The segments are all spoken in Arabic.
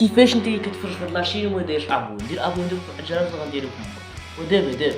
كيفاش انت كتفرج في هاد لاشين وما دايرش ابون؟ دير ابون دير فوق الجرس غنديرو فيك. ودابا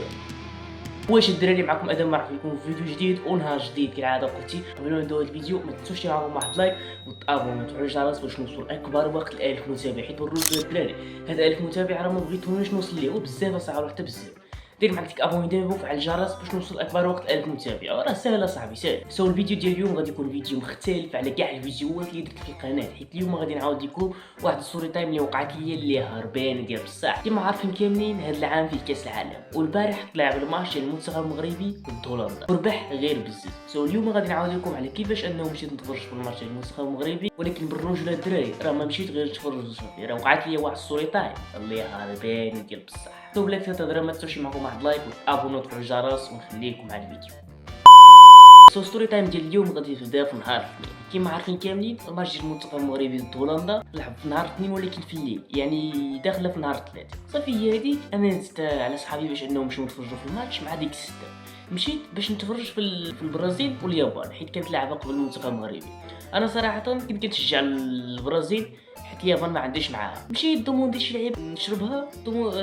واش الدراري معكم ادم مرحبا بكم في فيديو جديد ونهار جديد كالعاده. قلتي قبل ما نبداو هاد الفيديو ما تنسوش تعملوا واحد لايك وتابونوا وتفعلوا الجرس باش نوصلوا لاكبر وقت 1000 متابع، حيت بالروج الدراري هاد 1000 متابع راه ما بغيتونيش نوصل ليه بزاف اصاحبي، حتى بزاف. دير معاك ابوني دابا وفعل الجرس باش نوصل لاكبر وقت 1000 متابع، راه ساهله صاحبي ساهل. سو الفيديو ديال اليوم غادي يكون فيديو مختلف على كاع الفيديوهات اللي درت في القناه، حيت اليوم غادي نعاود لكم واحد الستوري تايم اللي وقعت ليا اللي هربان ديال بصح. كيما عارفين كاملين هاد العام فيه كاس العالم، والبارح طلع بالماتش ديال المنتخب المغربي ضد هولندا وربح غير بزاف. سو اليوم غادي نعاود لكم على كيفاش انه مشيت نتفرج في الماتش ديال المنتخب المغربي، ولكن بالرجوله الدراري راه ما مشيت غير نتفرج صافي، راه وقعت ليا واحد الستوري تايم اللي هربان ديال بصح. سو بلا تهضر ما تنسوش معكم واحد لايك وتابونوا وتفعلوا الجرس ونخليكم مع الفيديو. سو ستوري تايم ديال اليوم غادي تبدا في نهار الاثنين. كيما عارفين كاملين الماتش ديال المنتخب المغربي ضد هولندا لعب في نهار الاثنين ولكن في الليل، يعني داخله في نهار الثلاث. صافي هي هذيك انا نزت على صحابي باش انهم نمشيو نتفرجوا في الماتش مع ديك السته. مشيت باش نتفرج في البرازيل واليابان حيت كانت لعبه قبل المنتخب المغربي. انا صراحه كنت كنشجع البرازيل حيت اليابان ما عنديش معاها. مشيت دوموندي شي لعيبه نشربها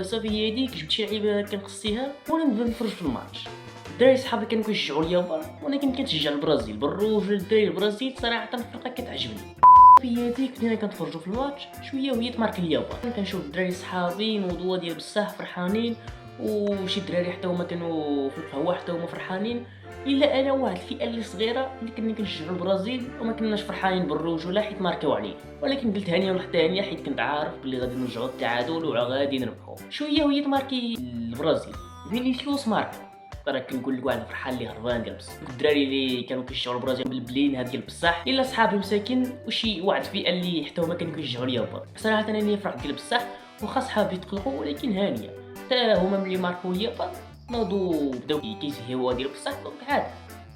صافي هي هذيك جبت شي لعيبه كنخصيها وانا نبدا نتفرج في الماتش. الدراري صحابي كانوا كيشجعوا اليابان وانا كنت كنشجع البرازيل. بالروج الدراري البرازيل صراحه الفرقه كتعجبني. في هذيك بدينا كنتفرجوا في الماتش شويه وهي تمارك اليابان، كنشوف الدراري صحابي نوضوا ديال بصح فرحانين، وشي دراري حتى هما كانوا في القهوه حتى هما فرحانين، الا انا واحد الفئه اللي صغيره اللي كنا كنشجعوا البرازيل وما كناش فرحانين بالرجوله حيت ماركاو عليه. ولكن قلت هانيه ولا هانيه حيت كنت عارف بلي غادي نرجعوا التعادل وغادي نربحوا. شويه وهي تماركي البرازيل فينيسيوس ماركا. راه كنقول لك واحد الفرحه اللي هربان ديال بصح. الدراري اللي كانوا كيشجعوا البرازيل بالبلين هاد ديال بصح الا صحابي مساكين وشي واحد الفئه اللي حتى هما كانوا كيشجعوا اليابان. صراحه انا فرحت ديال بصح واخا صحابي تقلقوا ولكن هانيه حتى هما ملي ماركوا اليابان ناضوا بداو كيزهيوا ديال بصح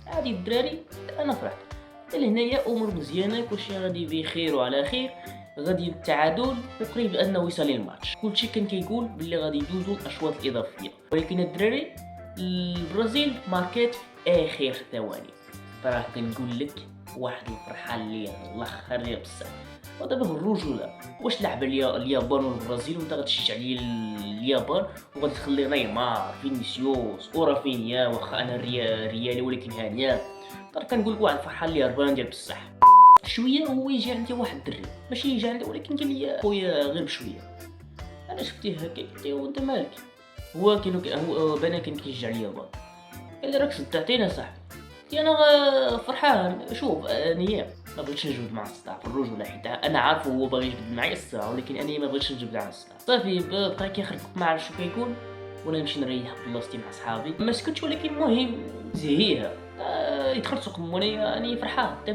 عادي الدراري. انا فرحت حتى لهنايا امور مزيانه كلشي غادي بخير وعلى خير، غادي التعادل وقريب انه يوصل للماتش. كلشي كان كيقول باللي غادي يدوزوا الاشواط الاضافيه، ولكن الدراري البرازيل ماركات في اخر ثواني. راه كنقول لك واحد الفرحه اللي الاخر ديال بصح. ودابا الرجوله واش لعب اليابان والبرازيل وانت غتشجع لي اليابان وغادي تخلي نيمار فينيسيوس ورافينيا، واخا انا ريالي ولكن هانيه. راه كنقول لك واحد الفرحه اللي هربان ديال بصح. شويه هو يجي عندي واحد الدري ماشي يجي عندي ولكن قال لي خويا غير بشويه. انا شفتيه هكا قلت له انت مالك؟ هو بنا كان كيشجع اليابان. قال لي راك صدعتينا صاحبي. قلت انا فرحان. شوف انا ما بغيتش نجبد مع الصداع في الرجوله حيت انا عارف هو باغي يجبد معايا الصداع، ولكن انا ما بغيتش نجبد على الصداع. صافي بقى كيخرج ما عرف شنو كيقول وانا نمشي نريح في بلاصتي مع صحابي ما سكتش. ولكن المهم زهيها يدخل سوق وانا اني فرحان حتى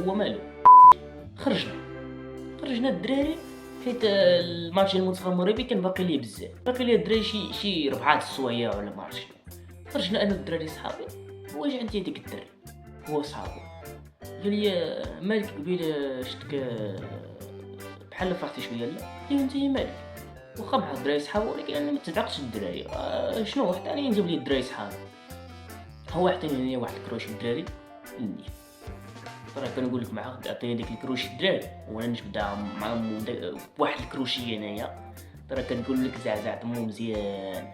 هو مالو. خرجنا الدراري حيت الماتش ديال المنتخب المغربي كان باقي ليه بزاف، باقي ليه الدراري شي 4 السوايع ولا ما عرفتش. خرجنا انا والدراري صحابي. هو جا عندي هذاك الدري هو صحابو قال لي مالك قبيل شفتك بحال فرحتي شويه. لا قلت له انت مالك؟ واخا مع الدراري صحابو ولكن انا ما تبعتش الدراري. شنو حتى انا نجيب لي الدراري صحابي. هو عطيني هنا واحد الكروش الدراري مني. راه كنقول لك معاه عطيني ديك الكروشي الدراري وانا نجبدها معاهم بواحد الكروشيه هنايا. راه كنقول لك زعزع دمو مزيان.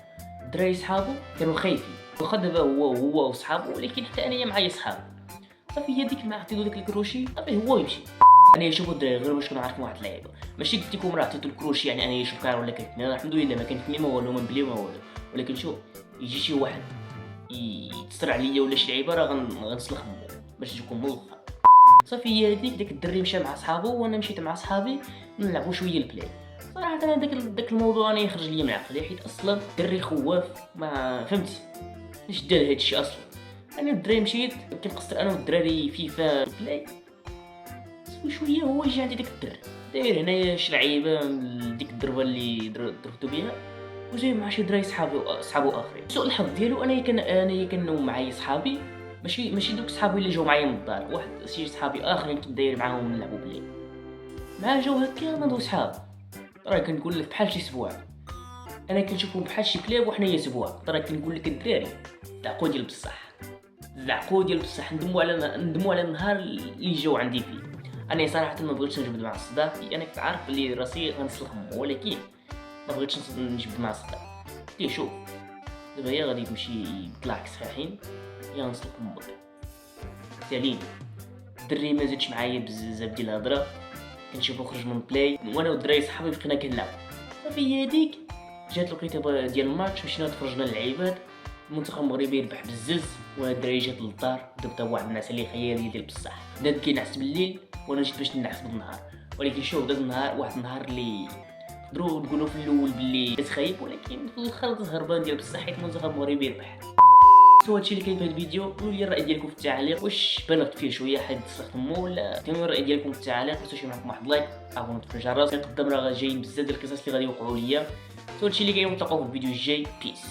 الدراري صحابو كانوا خايفين واخا دابا هو وصحابو ولكن حتى انايا معايا صحابي. صافي هي ديك ما عطيتو داك الكروشي صافي هو يمشي. انا شوفوا الدراري غير باش كنعرف واحد اللعيبه ماشي قلت لكم راه عطيتو الكروشي يعني انا شوف كار ولا كيتني. الحمد لله ما كانت ما والو ما بلي ما والو، ولكن شوف يجي شي واحد يتصر عليا ولا شي لعيبه راه غنسلخ باش تجيكم ملخه. صافي هي هذيك داك الدري مشى مع صحابو وانا مشيت مع صحابي نلعبوا شويه البلاي. صراحه انا داك الموضوع انا يخرج لي من عقلي حيت اصلا الدري خواف ما فهمتي اش دار هادشي اصلا. انا الدري مشيت كنقصر انا والدراري فيفا بلاي. صافي شويه هو يجي عندي داك الدري داير هنايا شي لعيبه ديك الضربه اللي ضربتو بها وجاي مع شي دراري صحابو اخرين. سوء الحظ ديالو انا كانوا معايا صحابي ماشي دوك صحابي اللي جاو معايا من الدار، واحد شي صحابي اخرين كنت داير معاهم نلعبوا بلاي. مع جاو هكا ناضو صحاب. راه كنقول لك بحال شي سبوع انا كنشوفهم بحال شي كلاب وحنايا سبوع. راه كنقول لك الدراري زعقوا ديال بصح ندموا على النهار اللي جاو عندي فيه. انا صراحه ما بغيتش نجبد مع الصداع، انا كنت عارف بلي راسي غنسلخ مو، ولكن ما بغيتش نجبد مع الصداع. قلت شوف دابا هي غادي تمشي بالعكس صحيحين، يا نسلخ مو سالين. الدري ما زادش معايا بزاف ديال الهضره، كنشوفو خرج من بلاي وانا والدراري صحابي بقينا كنلعب. صافي هي هذيك جات الوقيته ديال الماتش، مشينا تفرجنا اللعيبات، المنتخب المغربي يربح بزز، والدراري جات للدار دابا واحد الناس اللي خيالي ديال بصح. بدا كينعس بالليل وانا جيت باش ننعس بالنهار، ولكن شوف داز النهار واحد النهار اللي نقدروا نقولوا في الاول باللي تخايب، ولكن في الاخر هربان ديال بصح حيت المنتخب المغربي يربح. هادشي اللي كاين في هذا الفيديو. قولوا لي الراي ديالكم في التعليق، واش بالغت فيه شويه حد تستخدموه ولا كاين الراي ديالكم في التعليق. متنساوش معكم واحد لايك، ابونوا في الجرس، قدام راه جايين بزاف ديال القصص اللي غادي يوقعوا ليا. هادشي اللي كاين، نتلاقاو في الفيديو الجاي. بيس.